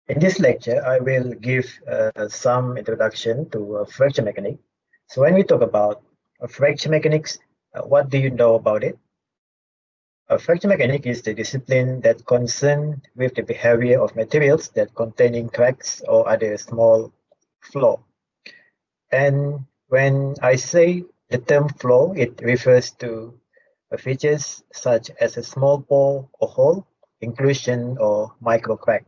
In this lecture, I will give some introduction to fracture mechanics. So when we talk about fracture mechanics, what do you know about it? Fracture mechanics is the discipline that concerned with the behavior of materials that containing cracks or other small flaw. And when I say the term flaw, it refers to features such as a small pore or hole, inclusion, or micro crack.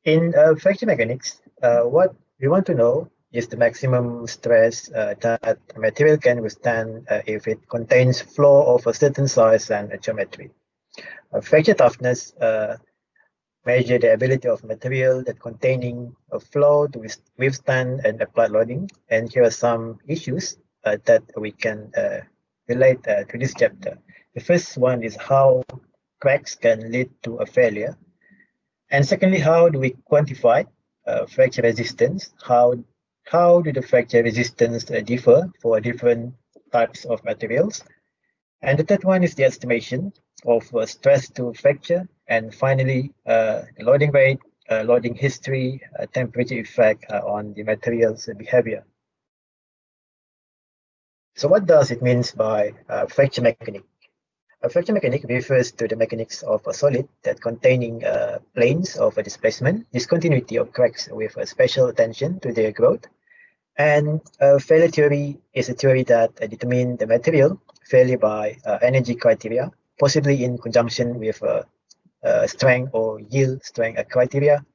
In fracture mechanics, what we want to know is the maximum stress that a material can withstand if it contains flaw of a certain size and geometry. Fracture toughness measure the ability of material that containing a flaw to withstand and applied loading. And here are some issues that we can relate to this chapter. The first one is how cracks can lead to a failure. And secondly, how do we quantify fracture resistance? How do the fracture resistance differ for different types of materials? And the third one is the estimation of stress to fracture. And finally, the loading rate, loading history, temperature effect on the material's behavior. So what does it mean by fracture mechanics? A fracture mechanic refers to the mechanics of a solid that containing planes of a displacement, discontinuity of cracks with a special attention to their growth. And failure theory is a theory that determines the material failure by energy criteria, possibly in conjunction with strength or yield strength criteria.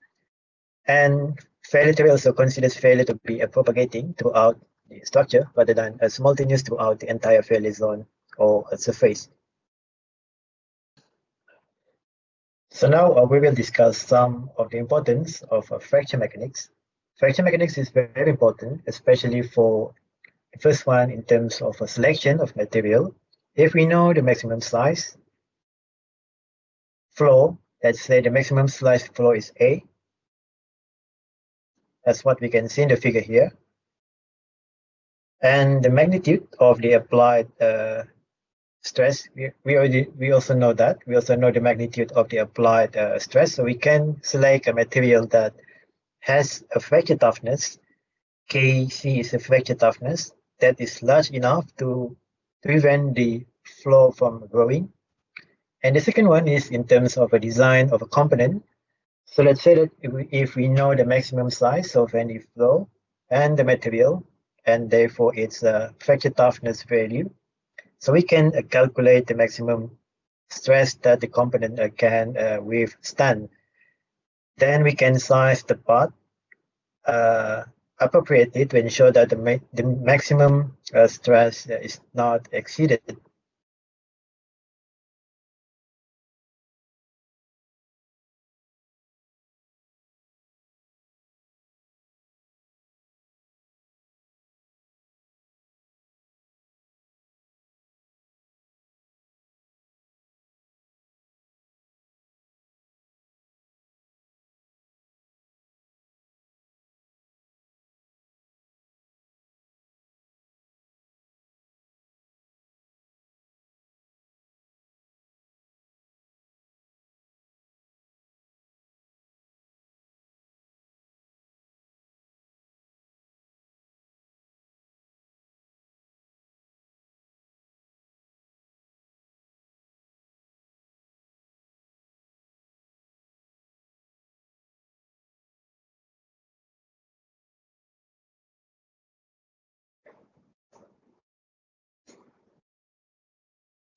And failure theory also considers failure to be propagating throughout the structure rather than simultaneous throughout the entire failure zone or surface. So now we will discuss some of the importance of fracture mechanics. Fracture mechanics is very important, especially for the first one in terms of a selection of material. If we know the maximum size flow, let's say the maximum size flow is A. That's what we can see in the figure here. And the magnitude of the applied stress, we also know that. We also know the magnitude of the applied stress. So we can select a material that has a fracture toughness. Kc is a fracture toughness that is large enough to prevent the flaw from growing. And the second one is in terms of a design of a component. So let's say that if we know the maximum size of any flaw and the material, and therefore its fracture toughness value, so we can calculate the maximum stress that the component can withstand. Then we can size the part appropriately to ensure that the maximum stress is not exceeded.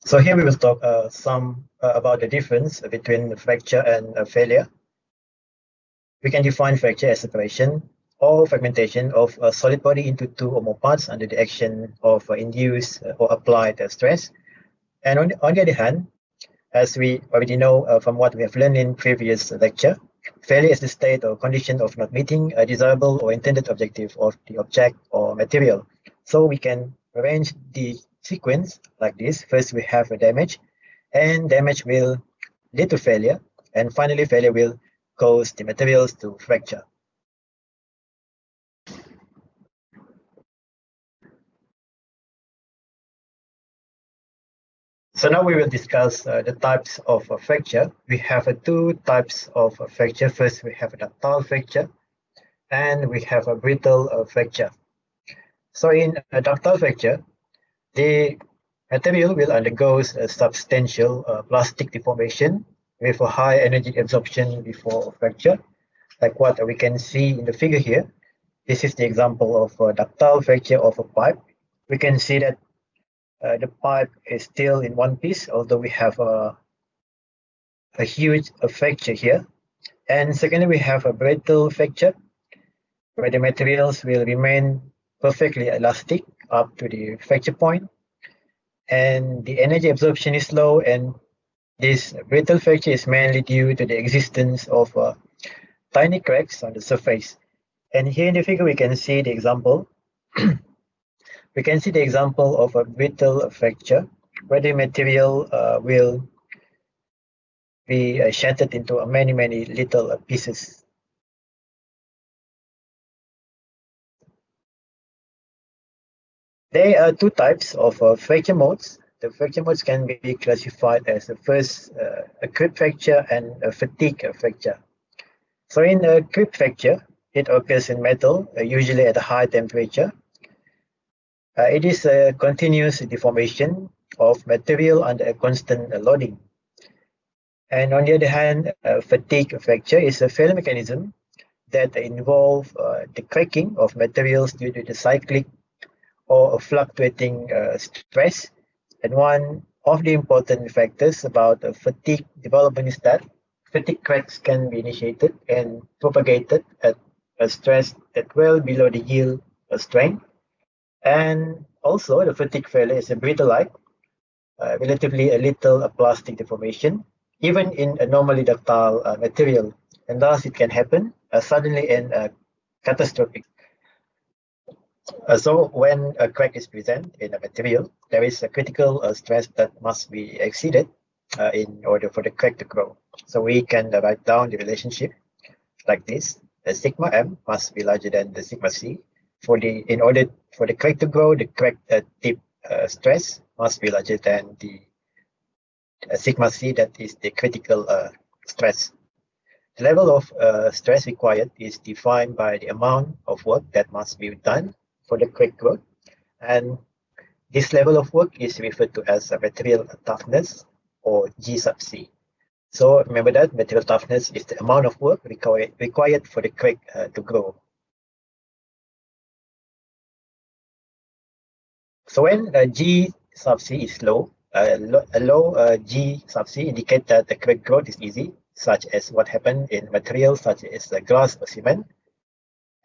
So here we will talk some about the difference between fracture and failure. We can define fracture as separation or fragmentation of a solid body into two or more parts under the action of induced or applied stress. And on the other hand, as we already know from what we have learned in previous lecture, failure is the state or condition of not meeting a desirable or intended objective of the object or material. So we can arrange the sequence like this. First, we have a damage, and damage will lead to failure, and finally, failure will cause the materials to fracture. So now we will discuss the types of fracture. We have two types of fracture. First, we have a ductile fracture, and we have a brittle fracture. So in a ductile fracture, the material will undergo a substantial plastic deformation with a high energy absorption before fracture, like what we can see in the figure here. This is the example of a ductile fracture of a pipe. We can see that the pipe is still in one piece, although we have a huge fracture here. And secondly, we have a brittle fracture, where the materials will remain perfectly elastic up to the fracture point, and the energy absorption is low, and this brittle fracture is mainly due to the existence of tiny cracks on the surface. And here in the figure, we can see the example. We can see the example of a brittle fracture, where the material will be shattered into many little pieces. There are two types of fracture modes. The fracture modes can be classified as the first a creep fracture and a fatigue fracture. So in a creep fracture, it occurs in metal, usually at a high temperature. It is a continuous deformation of material under a constant loading. And on the other hand, fatigue fracture is a failure mechanism that involves the cracking of materials due to the cyclic or fluctuating stress. And one of the important factors about fatigue development is that fatigue cracks can be initiated and propagated at a stress that well below the yield strength. And also, the fatigue failure is a brittle-like, relatively a little plastic deformation, even in a normally ductile material, and thus it can happen suddenly and catastrophic. So when a crack is present in a material, there is a critical stress that must be exceeded in order for the crack to grow. So we can write down the relationship like this: the sigma m must be larger than the sigma c. In order for the crack to grow, the crack tip stress must be larger than the sigma c, that is the critical stress. The level of stress required is defined by the amount of work that must be done for the crack growth, and this level of work is referred to as material toughness, or G sub C. So remember that material toughness is the amount of work required for the crack to grow. So when G sub C is low, a low G sub C indicates that the crack growth is easy, such as what happened in materials such as glass or cement.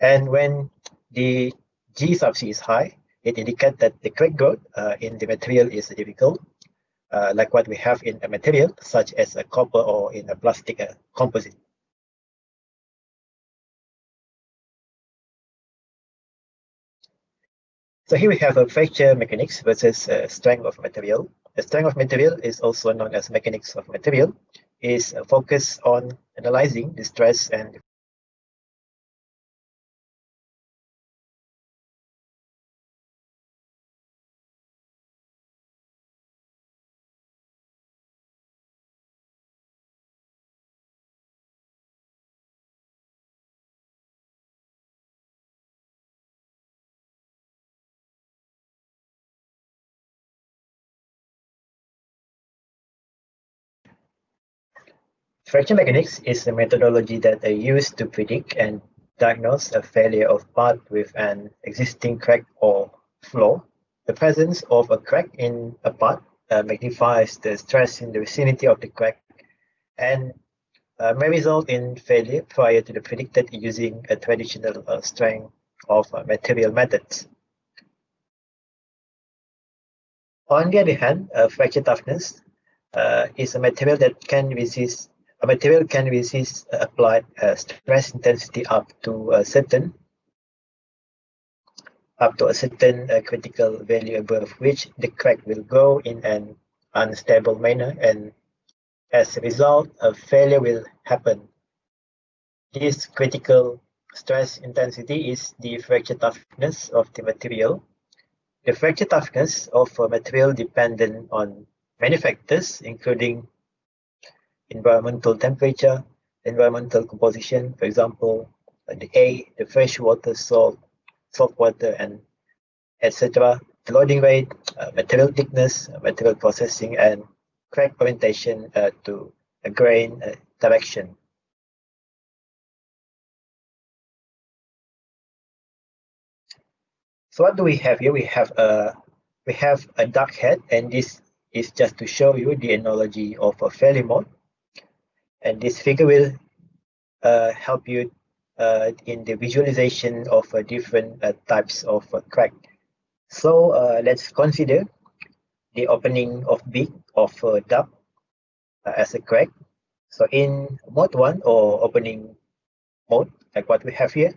And when the G sub C is high, it indicates that the crack growth in the material is difficult, like what we have in a material such as a copper or in a plastic composite. So here we have a fracture mechanics versus strength of material. The strength of material is also known as mechanics of material, is focused on analyzing the stress and fracture mechanics is a methodology that is used to predict and diagnose a failure of part with an existing crack or flaw. The presence of a crack in a part magnifies the stress in the vicinity of the crack and may result in failure prior to the predicted using a traditional strength of material methods. On the other hand, fracture toughness is a material that can resist applied stress intensity up to a certain critical value, above which the crack will grow in an unstable manner, and as a result, a failure will happen. This critical stress intensity is the fracture toughness of the material. The fracture toughness of a material dependent on many factors, including environmental temperature, environmental composition, for example, the fresh water, salt water, and etc. The loading rate, material thickness, material processing, and crack orientation to a grain direction. So what do we have here? We have a duck head, and this is just to show you the analogy of a failure mode. And this figure will help you in the visualization of different types of crack. So let's consider the opening of beak of a duck as a crack. So in mode 1 or opening mode, like what we have here,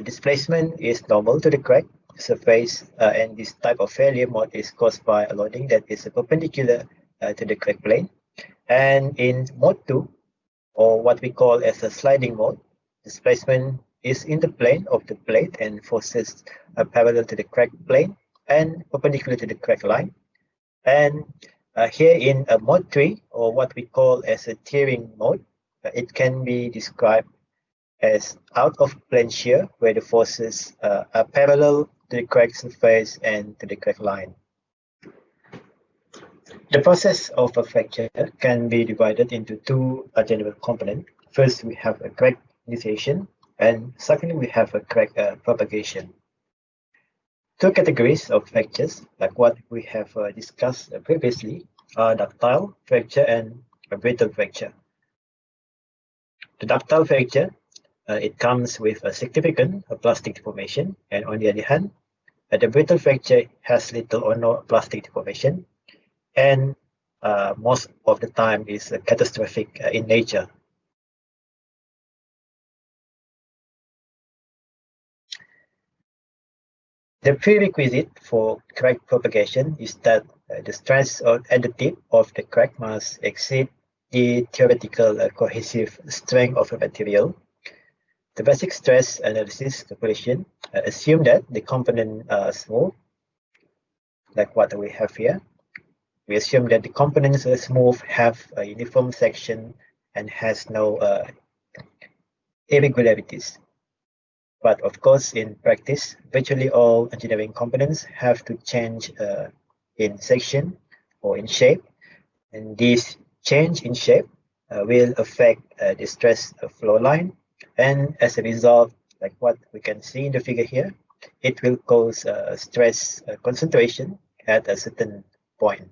displacement is normal to the crack surface, and this type of failure mode is caused by a loading that is perpendicular to the crack plane. And in mode 2, or what we call as a sliding mode, displacement is in the plane of the plate and forces are parallel to the crack plane and perpendicular to the crack line. And here in mode 3, or what we call as a tearing mode, it can be described as out of plane shear, where the forces are parallel to the crack surface and to the crack line. The process of a fracture can be divided into two general components. First, we have a crack initiation, and secondly, we have a crack propagation. Two categories of fractures, like what we have discussed previously, are ductile fracture and a brittle fracture. The ductile fracture, it comes with a significant plastic deformation, and on the other hand, the brittle fracture has little or no plastic deformation, and most of the time is catastrophic in nature. The prerequisite for crack propagation is that the stress at the tip of the crack must exceed the theoretical cohesive strength of a material. The basic stress analysis calculation assume that the component are smooth, like what we have here. We assume that the components are smooth, have a uniform section, and has no irregularities. But of course, in practice, virtually all engineering components have to change in section or in shape, and this change in shape will affect the stress flow line, and as a result, like what we can see in the figure here, it will cause stress concentration at a certain point.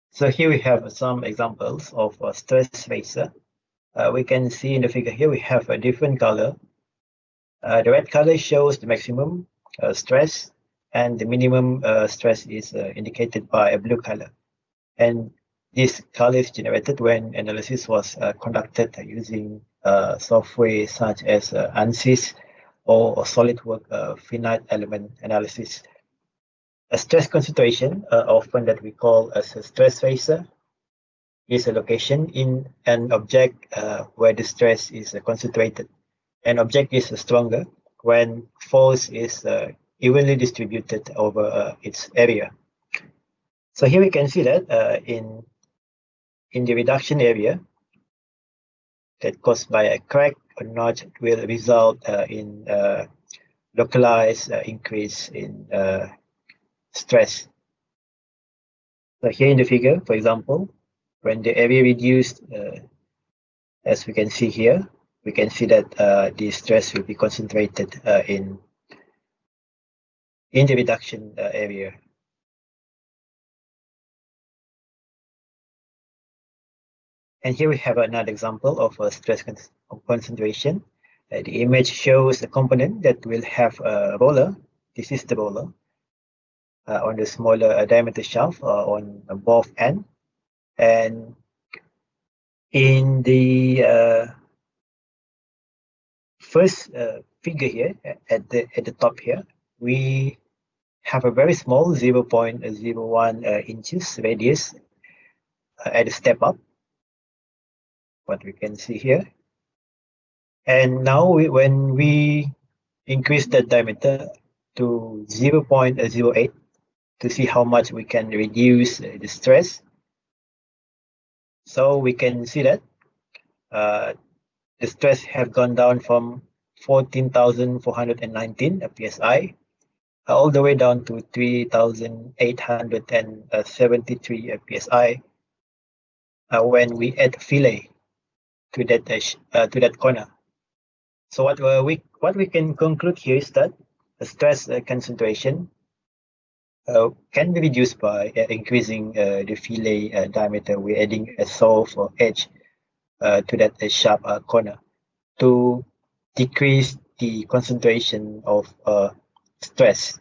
So here we have some examples of stress tracer. We can see in the figure here we have a different color. The red color shows the maximum stress, and the minimum stress is indicated by a blue color. And this color is generated when analysis was conducted using software such as ANSYS or SolidWorks finite element analysis. A stress concentration, often that we call as a stress tracer, is a location in an object where the stress is concentrated. An object is stronger when force is evenly distributed over its area. So here we can see that in the reduction area that caused by a crack or notch will result in localized increase in stress. So here in the figure, for example, when the area reduced, as we can see here, we can see that the stress will be concentrated in the reduction area. And here we have another example of a stress concentration. The image shows a component that will have a roller. This is the roller on the smaller diameter shaft on both ends. And in the first figure here, at the top here, we have a very small 0.01 inches radius at the step up, what we can see here. And now when we increase the diameter to 0.08 to see how much we can reduce the stress. So we can see that the stress have gone down from 14,419 psi all the way down to 3,873 psi when we add fillet to that corner. So what we can conclude here is that the stress concentration can be reduced by increasing the fillet diameter. We're adding a solve or edge to that sharp corner to decrease the concentration of stress.